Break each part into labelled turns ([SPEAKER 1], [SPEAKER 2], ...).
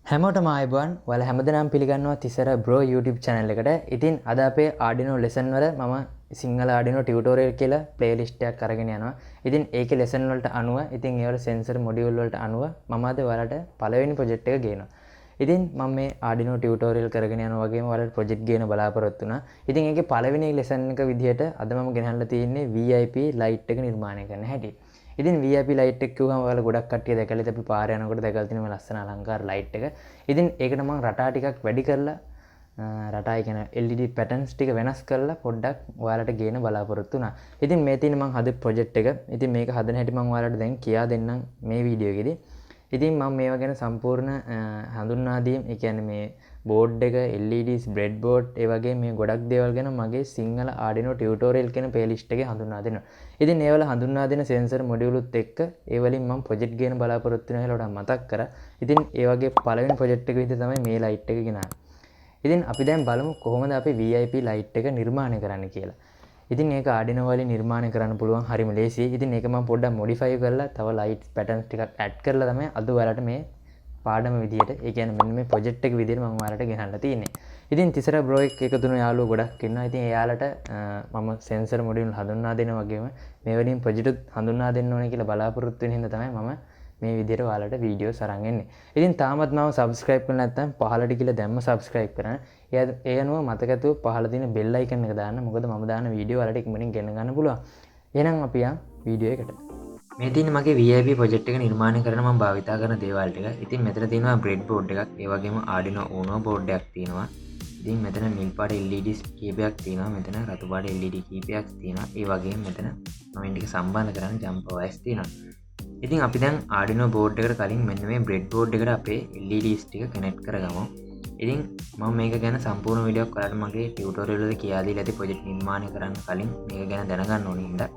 [SPEAKER 1] හැමෝටම ආයුබෝවන්. ඔයාලා හැමදෙනාම පිළිගන්නවා තිසර බ්‍රෝ YouTube channel එකට. ඉතින් අද අපේ Arduino lesson වල මම සිංහල Arduino tutorial කියලා playlist එකක් අරගෙන යනවා. ඉතින් ඒකේ lesson වලට අනුව ඉතින් ඒ වල sensor module වලට අනුව මම අද ඔයාලට පළවෙනි project එක ගේනවා. ඉතින් මම මේ Arduino tutorial කරගෙන යනවා වගේම ඔයාලට project ගේන බලාපොරොත්තු වුණා. ඉතින් ඒකේ පළවෙනි lesson එක විදිහට අද මම ගෙනල්ලා තියෙන්නේ VIP light එක නිර්මාණය කරන හැටි. ඉතින් VIP light එක කිව්වම ඔයාලා ගොඩක් කට්ටිය දැකලා ඉතින් අපි පාරේ යනකොට දැකලා තියෙන මේ ලස්සන අලංකාර light එක. ඉතින් ඒකට මම රටා ටිකක් වැඩි කරලා රටායි කියන LED patterns ටික වෙනස් කරලා පොඩ්ඩක් ඔයාලට ගේන බලාපොරොත්තු වුණා. ඉතින් මේ තියෙන මම හද project එක. ඉතින් මේක හදන හැටි මම ඔයාලට දැන් කියා දෙන්නම් මේ වීඩියෝ එකේදී. ඉතින් මම මේවා ගැන සම්පූර්ණ හඳුන්වා දීම් ඒ කියන්නේ මේ බෝඩ් එක LEDs breadboard ඒ වගේ මේ ගොඩක් දේවල් ගැන මගේ සිංහල Arduino tutorial කියන playlist එකේ හඳුන්වා දෙනවා. ඉතින් ඒවල හඳුන්වා දෙන sensor module උත් එක්ක ඒ වලින් මම project ගේන බලාපොරොත්තු වෙන හැලට මතක් කරා. ඉතින් ඒ වගේ පළවෙනි project එක විදිහට තමයි මේ light එක ගෙනාවේ. ඉතින් අපි දැන් බලමු කොහොමද අපි VIP light එක නිර්මාණය කරන්න කියලා. ඉතින් ඒක Arduino වලින් නිර්මාණය කරන්න පුළුවන් හරිම ලේසියි. ඉතින් ඒක මම පොඩ්ඩක් modify කරලා තව light patterns ටිකක් add කරලා තමයි අද ඔයාලට මේ පාඩම විදියට ඒ කියන්නේ මෙන්න මේ project එක විදියට මම ඔයාලට ගෙනල්ලා තියෙන්නේ. ඉතින් Thisara bro එක්ක එකතු වෙන යාළුවෝ ගොඩක් ඉන්නවා. ඉතින් එයාලට මම sensor module හඳුන්වා දෙනවා වගේම මේ වලින් project උත් හඳුන්වා දෙන්න ඕනේ කියලා බලාපොරොත්තු වෙන හින්දා තමයි මම මේ විදියට ඔයාලට වීඩියෝස් අරන් එන්නේ. ඉතින් තාමත් මම subscribe කරලා නැත්නම් පහළට ගිහලා දැම්ම subscribe කරන්න. ඒ අනුව මතක ඇතුව පහළ තියෙන bell icon එක දාන්න. මොකද මම දාන වීඩියෝ ඔයාලට ඉක්මනින් ගෙන ගන්න පුළුවන්. එහෙනම් අපි යන් වීඩියෝ එකට. මේ තියෙන මගේ VIP project එක නිර්මාණය කරන මම භාවිතා කරන දේවල් ටික. ඉතින් මෙතන තියෙනවා breadboard එකක්, ඒ වගේම Arduino Uno board එකක් තියෙනවා. ඉතින් මෙතන නිල් පාට LEDs කීපයක් තියෙනවා. මෙතන රතු පාට LED කීපයක් තියෙනවා. ඒ වගේම මෙතන මම ටික සම්බන්ධ කරන්න jumper wires තියෙනවා. ඉතින් අපි දැන් Arduino board එකට කලින් මෙන්න මේ breadboard එකට අපේ LEDs ටික connect කරගමු. ඉතින් මම මේක ගැන සම්පූර්ණ වීඩියෝක් ඔයාලට මගේ tutorial වල කියා දීලා ඇති project නිර්මාණය කරන්න කලින් මේක ගැන දැනගන්න ඕනේ හින්දා.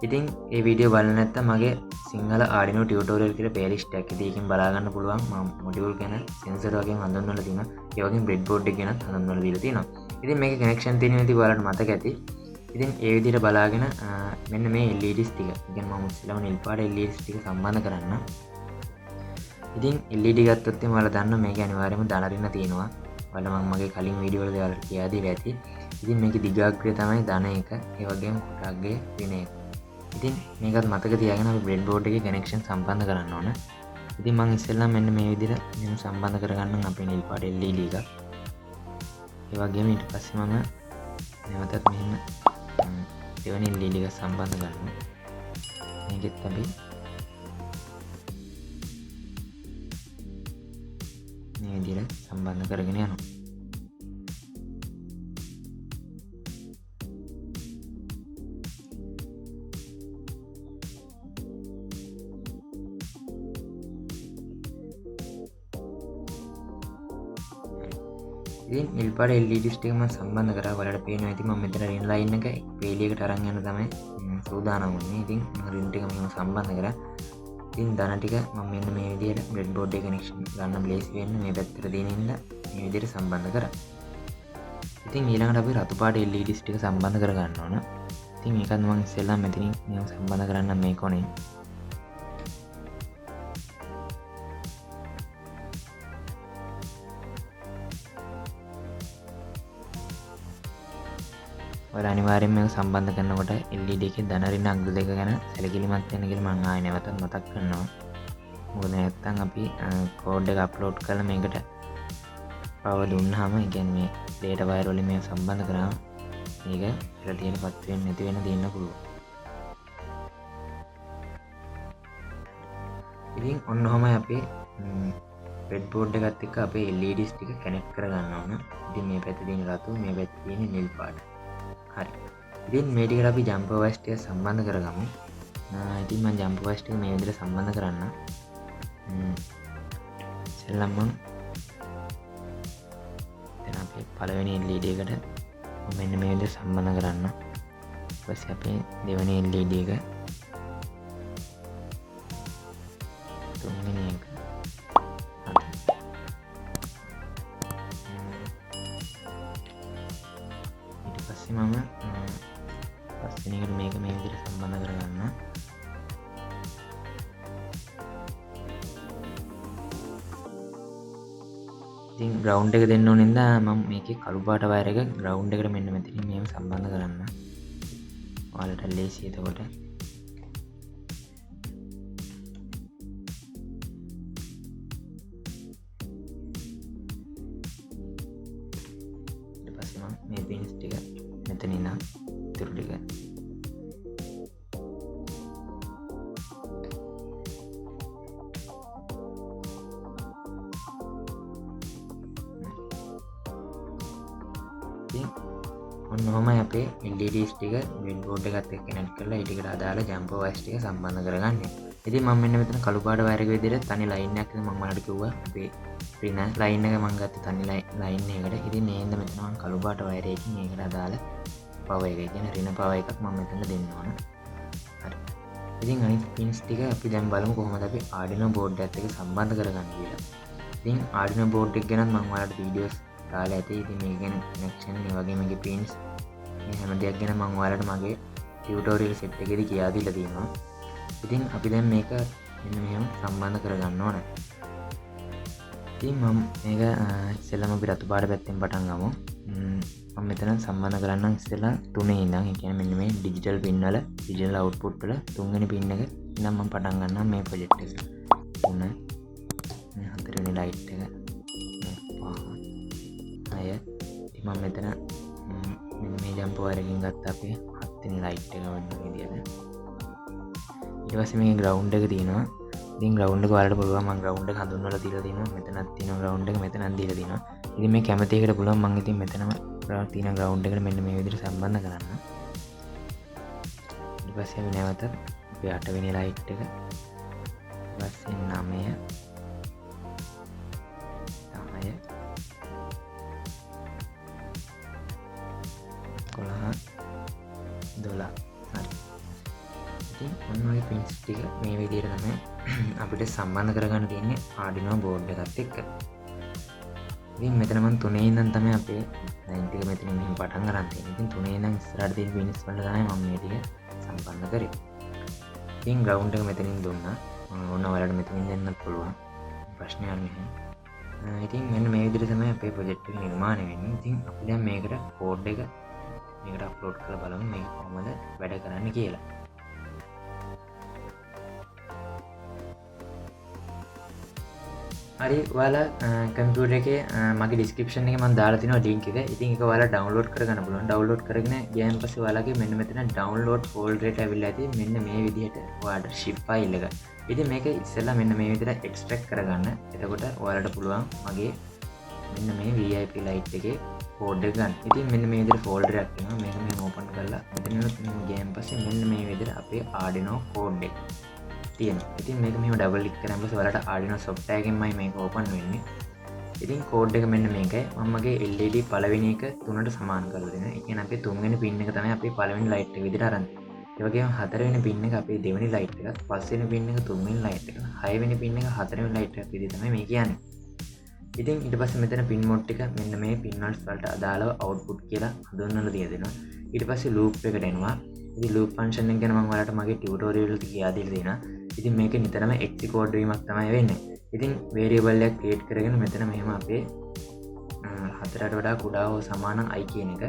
[SPEAKER 1] ඉතින් ඒ වීඩියෝ බලන්න නැත්නම් මගේ සිංහල Arduino tutorial කියලා playlist එකක් ඉතින් ඒකෙන් බලා ගන්න පුළුවන්. මම module ගැන sensor වගේම හඳුන්වලා තියෙනවා. ඒ වගේම breadboard එක ගැනත් හඳුන්වලා දීලා තියෙනවා. ඉතින් මේකේ connection තියෙනවා ඉතින් ඔයාලට මතක ඇති. ඉතින් ඒ විදිහට බලාගෙන මෙන්න මේ LEDs ටික. ඉතින් මම ඉස්සෙල්ලාම නිල් පාට LEDs ටික සම්බන්ධ කරන්න. ඉතින් LED ගත්තොත් එහම ඔයාලා දන්න මේක අනිවාර්යයෙන්ම ධන ඍණ තියෙනවා. ඔයාලා මම මගේ කලින් වීඩියෝ වල ඔයාලට කියා දීලා ඇති. ඉතින් මේකේ දිගාග්‍රය තමයි ධන 1. ඒ වගේම කොටාග්‍රය ඍණ 1. ඉතින් මේකත් මතක තියාගෙන අපි breadboard එකේ connection සම්බන්ධ කරන්න ඕන. ඉතින් මම ඉස්සෙල්ලාම මෙන්න මේ විදිහට මෙහෙම සම්බන්ධ කරගන්නම් අපේ නිල් පාට LED එක. ඒ වගේම ඊට පස්සේ මම නැවතත් මෙහෙම දෙවෙනි LED එක සම්බන්ධ කරනවා. මේකෙත් අපි මේ විදිහට සම්බන්ධ කරගෙන යනවා. ඉතින් නිල් පාට LEDs ටික මම සම්බන්ධ කරා. ඔයාලට පේනවා ඉතින් මම මෙතන රින් ලයින් එක වේලිය එකට අරන් යන තමයි සූදානම් වුනේ. ඉතින් මම රින් ටික මෙහෙම සම්බන්ධ කරා. ඉතින් ධන ටික මම මෙන්න මේ විදිහට breadboard එක කනෙක්ෂන් ගන්න ලේසි වෙන්න මේ පැත්තට දෙන ඉන්න මේ විදිහට සම්බන්ධ කරා. ඉතින් ඊළඟට අපි රතු පාට LEDs ටික සම්බන්ධ කර ගන්න ඕන. ඉතින් මේකත් මම ඉස්සෙල්ලාම මෙතනින් මෙහෙම සම්බන්ධ කරන්න මේ කොනේ. ඔයාලා අනිවාර්යෙන්ම මේක සම්බන්ධ කරනකොට LED එකේ ධන ඍණ අග්‍ර දෙක ගැන සැලකිලිමත් වෙන්න කියලා මම ආයෙ නැවතත් මතක් කරනවා. මොකද නැත්තම් අපි කෝඩ් එක අප්ලෝඩ් කරලා මේකට පවර් දුන්නාම ඒ කියන්නේ මේ data wire වලින් මේක සම්බන්ධ කරාම මේක ඉතල තියෙනපත් වෙන්නේ නැති වෙන දෙන්න පුළුවන්. ඉතින් ඔන්න ඔහමයි අපේ breadboard එකත් එක්ක අපේ LEDs ටික connect කරගන්න ඕන. ඉතින් මේ පැත්තේ තියෙන රතු, මේ පැත්තේ තියෙන නිල් පාට. හරි. ඉතින් මේ ටිකට අපි jumper wires ටික සම්බන්ධ කරගමු. ඉතින් මම jumper wires ටික මේ විදිහට සම්බන්ධ කරන්න. ඉතින් මම දැන් අපේ පළවෙනි LED එකට මෙන්න මේ විදිහට සම්බන්ධ කරන්න. ඊට පස්සේ අපේ දෙවෙනි LED එක තුන්වෙනි එක ඊට පස්සේ මම පස්වෙනි එකට මේක මේ විදිහට සම්බන්ධ කරගන්න. ඉතින් ග්‍රවුන්ඩ් එක දෙන්න ඕන නිසා මම මේකේ කළු පාට වයර් එක ග්‍රවුන්ඩ් එකට මෙන්න මෙතනින් මෙහෙම සම්බන්ධ කරන්න. ඔයාලට ලේසි එතකොට. ඊට පස්සේ මම මේ පින්ස් ටික මෙතන ඉන්න ඉතුරු ටික ඔන්න ඔහමයි අපේ LEDs ටික බ්‍රෙඩ් බෝඩ් එකත් එක්ක කනෙක්ට් කරලා ඊටකට අදාළ ජම්පර් වයර්ස් ටික සම්බන්ධ කරගන්නේ. ඉතින් මම මෙන්න මෙතන කළු පාට වයර් එක විදිහට තනි ලයින් එකක් මම ඔයාලට කිව්වා අපේ රින ලයින් එක මම ගත්ත තනි ලයින් එකකට. ඉතින් මේෙන්ද මෙතන මම කළු පාට වයර් එකකින් ඒකට අදාළ පවර් එක කියන්නේ රින පවර් එකක් මම මෙතන දෙන්න ඕන. හරි. ඉතින් අනිත් පින්ස් ටික අපි දැන් බලමු කොහොමද අපි Arduino board එකත් එක්ක සම්බන්ධ කරගන්නේ කියලා. ඉතින් Arduino board එක ගැන මම ඔයාලට වීඩියෝස් දාලා ඇති. ඉතින් මේක ගැන කනෙක්ෂන් ඒ වගේ මේකේ පින්ස් මේ හැම දෙයක් ගැන මම ඔයාලට මගේ ටියුටෝරියල් සෙට් එකේදී කියා දීලා තියෙනවා. ඉතින් අපි දැන් මේක මෙන්න මෙහෙම සම්බන්ධ කරගන්න ඕන. ඉතින් මම මේක ඉස්සෙල්ලාම අපි රතු පාට පැත්තෙන් පටන් ගමු. මම මෙතන සම්බන්ධ කරන්නම් ඉස්සෙල්ලා 3 ඉඳන්. ඒ කියන්නේ මෙන්න මේ ඩිජිටල් පින් වල ඩිජිටල් අවුට්පුට් වල තුන්වෙනි පින් එක ඉඳන් මම පටන් ගන්නවා මේ ප්‍රොජෙක්ට් එක. 3 මේ හතරවෙනි ලයිට් එක 5 6 මම මෙතන මේ ජම්පර් වයර් එකකින් ගත්ත අපේ 7 වෙනි ලයිට් එක වන්න විදියට. ඊට පස්සේ මේකේ ග්‍රවුන්ඩ් එක තියෙනවා. ඉතින් ග්‍රවුන්ඩ් එක ඔයාලට පුළුවන් මම ග්‍රවුන්ඩ් එක හඳුන්වලා දීලා තියෙනවා. මෙතනක් තියෙනවා ග්‍රවුන්ඩ් එක මෙතනක් දීලා තියෙනවා. ඉතින් මේ කැමති එකට පුළුවන් මම ඉතින් මෙතනම තියෙන ග්‍රවුන්ඩ් එකට මෙන්න මේ විදිහට සම්බන්ධ කරන්න. ඊට පස්සේ අපි නැවත අපේ 8 වෙනි ලයිට් එක ඊට පස්සේ 9 10 12 හරි. ඉතින් ඔන්න ඔය පින්ස් ටික මේ විදිහට තමයි අපිට සම්බන්ධ කරගන්න තියෙන්නේ Arduino board එකත් එක්ක. ඉතින් මෙතන මම 3 ඉඳන් තමයි අපේ ලයින් ටික මෙතනින් මෙහෙම පටන් ගන්න තියෙන්නේ. ඉතින් 3 ඉඳන් ඉස්සරහට තියෙන පින්ස් වලට තමයි මම මේ ටික සම්බන්ධ කරේ. ඉතින් ග්‍රවුන්ඩ් එක මෙතනින් දුන්නා. ඕන ඔයාලට මෙතනින් දෙන්නත් පුළුවන්. ප්‍රශ්නයක් නැහැ. ඉතින් මෙන්න මේ විදිහට තමයි අපේ ප්‍රොජෙක්ට් එක නිර්මාණය වෙන්නේ. ඉතින් අපි දැන් මේකට කෝඩ් එක මේකට අප්ලෝඩ් කරලා බලමු මේක කොහොමද වැඩ කරන්නේ කියලා. හරි ඔයාලා කම්පියුටර් එකේ මගේ ඩිස්ක්‍රිප්ෂන් එකේ මම දාලා තියෙනවා ලින්ක් එක. ඉතින් ඒක ඔයාලා ඩවුන්ලෝඩ් කරගන්න පුළුවන්. ඩවුන්ලෝඩ් කරගෙන ගියාන් පස්සේ ඔයාලගේ මෙන්න මෙතන ඩවුන්ලෝඩ් ෆෝල්ඩර් එකට ඇවිල්ලා ඇති මෙන්න මේ විදිහට ඔයාලට zip ෆයිල් එක. ඉතින් මේක ඉස්සෙල්ලා මෙන්න මේ විදිහට එක්ස්ට්‍රැක්ට් කරගන්න. එතකොට ඔයාලට පුළුවන් මගේ මෙන්න මේ VIP ලයිට් එකේ කෝඩ් එක ගන්න. ඉතින් මෙන්න මේ විදිහට ෆෝල්ඩර් එකක් තියෙනවා. මේක මෙහෙම ඕපන් කරලා මෙතනට මෙහෙම ගියාන් පස්සේ මෙන්න මේ විදිහට අපේ Arduino කෝඩ් එක තියෙනවා. ඉතින් මේක මෙහෙම ඩබල් ක්ලික් කරාම පස්සේ ඔයාලට Arduino software එකෙන්මයි මේක ඕපන් වෙන්නේ. ඉතින් කෝඩ් එක මෙන්න මේකයි. මම මගේ LED පළවෙනි එක 3ට සමාන කරලා දෙනවා. ඒ කියන්නේ අපේ 3 වෙනි පින් එක තමයි අපේ පළවෙනි ලයිට් එක විදිහට අරන් තියෙන්නේ. ඒ වගේම 4 වෙනි පින් එක අපේ දෙවෙනි ලයිට් එකත්, 5 වෙනි පින් එක 3 වෙනි ලයිට් එකත්, 6 වෙනි පින් එක 4 වෙනි ලයිට් එකත් විදිහට තමයි මේ කියන්නේ. ඉතින් ඊට පස්සේ මෙතන පින් මෝඩ් ටික මෙන්න මේ පින් වලට අදාළව අවුට්පුට් කියලා හඳුන්වලා දීලා දෙනවා. ඊට පස්සේ ලූප් එකට එනවා. ඉතින් ලූප් ෆන්ක්ෂන් එක ගැන මම ඔයාලට මගේ ටියුටෝරියල් එකේ කියා දීලා දෙනවා. ඉතින් මේක නිතරම එක්සිකෝඩ් වීමක් තමයි වෙන්නේ. ඉතින් වේරියබල් එකක් ක්‍රියේට් කරගෙන මෙතන මෙහෙම අපේ 4ට වඩා කුඩා හෝ සමාන i කියන එක.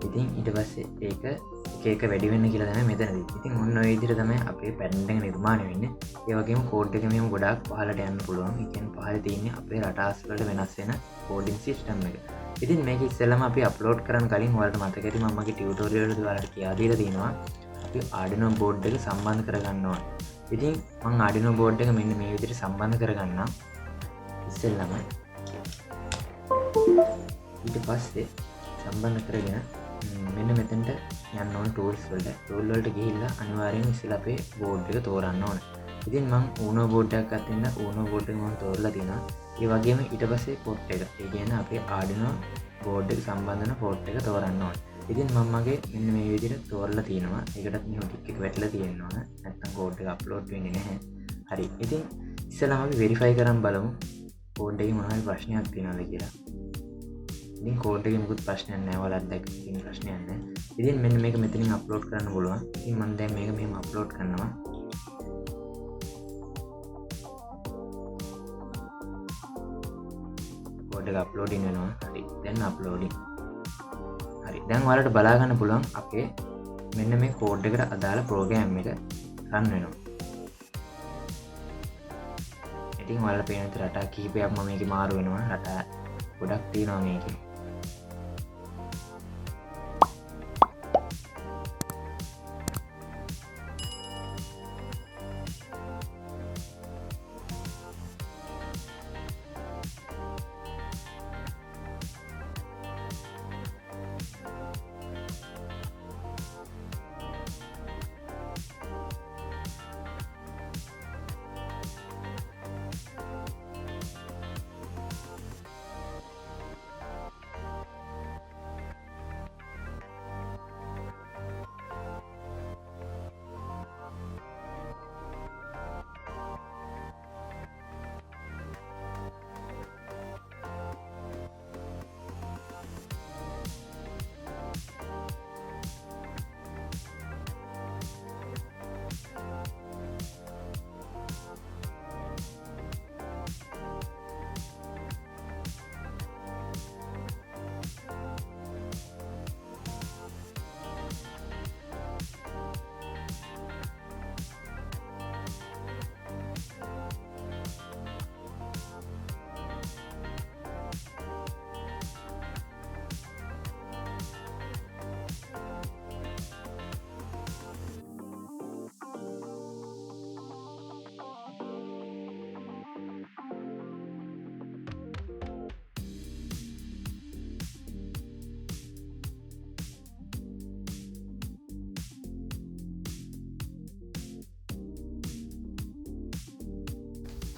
[SPEAKER 1] ඉතින් ඊට පස්සේ ඒක එක එක වැඩි වෙන්න කියලා තමයි මෙතනදී. ඉතින් ඔන්න ඔය විදිහට තමයි අපේ පැටර්න් එක නිර්මාණය වෙන්නේ. ඒ වගේම කෝඩ් එක මෙහෙම ගොඩාක් පහළට යන්න පුළුවන්. ඒ කියන්නේ පහළ තියෙන්නේ අපේ රටාස් වලට වෙනස් වෙන කෝඩින් සිස්ටම් එක. ඉතින් මේක ඉස්සෙල්ලාම අපි අප්ලෝඩ් කරන්න කලින් ඔයාලට මතක ඇති මම මගේ ටියුටෝරියල් වලදී ඔයාලට කියා දීලා තියෙනවා. අපි Arduino board එක සම්බන්ධ කරගන්න ඕන. ඉතින් මම Arduino board එක මෙන්න මේ විදිහට සම්බන්ධ කරගන්නම්. ඉස්සෙල්ලාම ඊට පස්සේ සම්බන්ධ කරගෙන මෙන්න මෙතනට යන්න ඕන tools වලට. tool වලට ගිහිල්ලා අනිවාර්යෙන් ඉස්සෙල්ලා අපේ board එක තෝරන්න ඕන. ඉතින් මම Uno board එකක් අතින්න Uno board එක මම තෝරලා තියෙනවා. ඒ වගේම ඊට පස්සේ port එක. ඒ කියන්නේ අපේ Arduino board එක සම්බන්ධ වෙන port එක තෝරන්න ඕන. ඉතින් මම මගේ මෙන්න මේ විදිහට තෝරලා තියෙනවා. ඒකටත් මෙහෙම ටික් එක වැටලා තියෙනවා. නැත්නම් කෝඩ් එක අප්ලෝඩ් වෙන්නේ නැහැ. හරි. ඉතින් ඉස්සෙල්ලාම අපි වෙරිෆයි කරන් බලමු කෝඩ් එකේ මොනවා හරි ප්‍රශ්නයක් තියෙනවද කියලා. ඉතින් කෝඩ් එකේ මොකුත් ප්‍රශ්නයක් නැහැ. ඔයාලත් දැක්ක ඉතින් ප්‍රශ්නයක් නැහැ. ඉතින් මෙන්න මේක මෙතනින් අප්ලෝඩ් කරන්න පුළුවන්. ඉතින් මම දැන් මේක මෙහෙම අප්ලෝඩ් කරනවා. කෝඩ් එක අප්ලෝඩින් වෙනවා. හරි. දැන් අප්ලෝඩින්. හරි. දැන් ඔයාලට බලා ගන්න පුළුවන් අපේ මෙන්න මේ කෝඩ් එකට අදාළ ප්‍රෝග්‍රෑම් එක රන් වෙනවා. ඉතින් ඔයාලට පේන විදිහට රටා කිහිපයක්ම මේකේ මාරු වෙනවා. රටා ගොඩක් තියෙනවා මේකේ.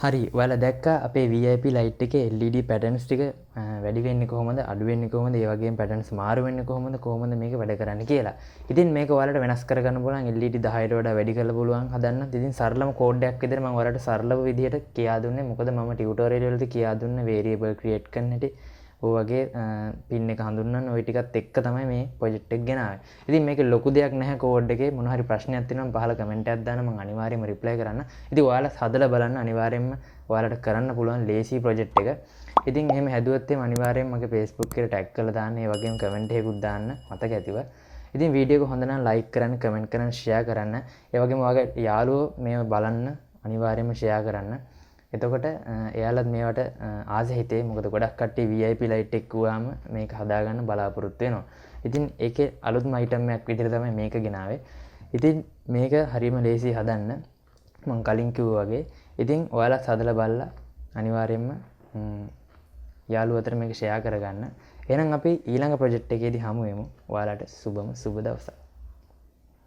[SPEAKER 1] හරි ඔයාලා දැක්කා අපේ VIP ලයිට් එකේ LED පැටර්න්ස් ටික වැඩි වෙන්නේ කොහොමද අඩු වෙන්නේ කොහොමද ඒ වගේම පැටර්න්ස් මාරු වෙන්නේ කොහොමද මේක වැඩ කරන්නේ කියලා. ඉතින් මේක ඔයාලට වෙනස් කරගන්න පුළුවන් LED 10ට වඩා වැඩි කරලා පුළුවන් හදන්න. ඉතින් සරලම කෝඩ් එකක් විදිහට මම ඔයාලට සරලව විදිහට කියා දුන්නේ. මොකද මම ටියුටෝරියල් වලදී කියා දුන්නේ වේරියබල් ක්‍රියේට් කරන්න හැටි. ඔය වගේ පින් එක හඳුන්වන්න ওই ටිකත් එක්ක තමයි මේ ප්‍රොජෙක්ට් එක ගෙනාවේ. ඉතින් මේක ලොකු දෙයක් නැහැ කෝඩ් එකේ. මොන හරි ප්‍රශ්නයක් තියෙනවා නම් පහල කමෙන්ට් එකක් දාන්න මම අනිවාර්යයෙන්ම රිප්ලයි කරන්න. ඉතින් ඔයාලා හදලා බලන්න අනිවාර්යයෙන්ම ඔයාලට කරන්න පුළුවන් ලේසි ප්‍රොජෙක්ට් එක. ඉතින් එහෙම හැදුවොත් එහම අනිවාර්යයෙන්ම මගේ Facebook එකට ටැග් කරලා දාන්න. ඒ වගේම කමෙන්ට් එකකුත් දාන්න මතක ඇතිව. ඉතින් වීඩියෝ එක හොඳ නම් ලයික් කරන්න, කමෙන්ට් කරන්න, ෂෙයා කරන්න. ඒ වගේම ඔයාගේ යාළුවෝ මේව බලන්න අනිවාර්යයෙන්ම ෂෙයා කරන්න. එතකොට එයාලත් මේවට ආස හිතේ. මොකද ගොඩක් කට්ටිය VIP ලයිට් එක ගුවාම මේක හදාගන්න බලාපොරොත්තු වෙනවා. ඉතින් ඒකේ අලුත්ම අයිටම් එකක් විදිහට තමයි මේක ගෙනාවේ. ඉතින් මේක හරියම ලේසි හදන්න. මම කලින් කිව්වා වගේ. ඉතින් ඔයාලත් හදලා බලලා අනිවාර්යයෙන්ම යාළුවෝ අතර මේක ෂෙයා කරගන්න. එහෙනම් අපි ඊළඟ ප්‍රොජෙක්ට් එකේදී හමු වෙමු. ඔයාලට සුබ දවසක්.